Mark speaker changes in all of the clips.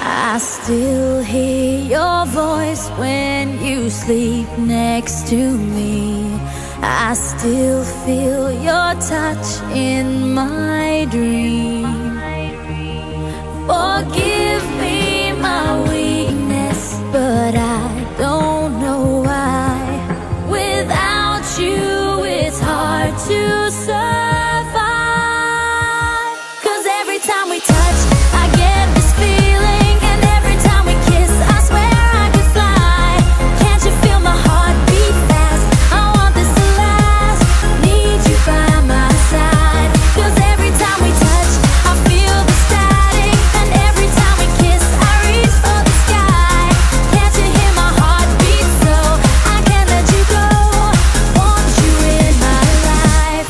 Speaker 1: I still hear your voice when you sleep next to me. I still feel your touch in my dream. Forgive me my weakness, but I don't know why. Without you, it's hard to survive. 'Cause every time we touch, I get this feeling, and every time we kiss, I swear I could fly. Can't you feel my heart beat fast? I want this to last. Need you by my side. 'Cause every time we touch, I feel the static, and every time we kiss, I reach for the sky. Can't you hear my heart beat so I can't let you go? Want you in my life.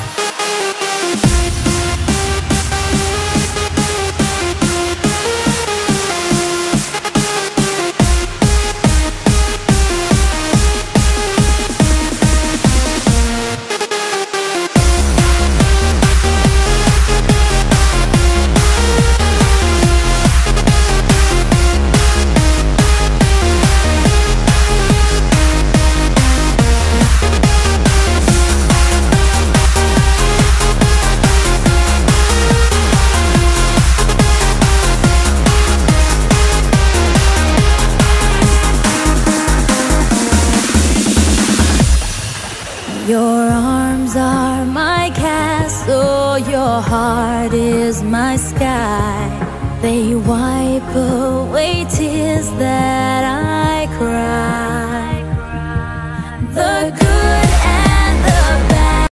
Speaker 1: Your arms are my castle, your heart is my sky. They wipe away tears that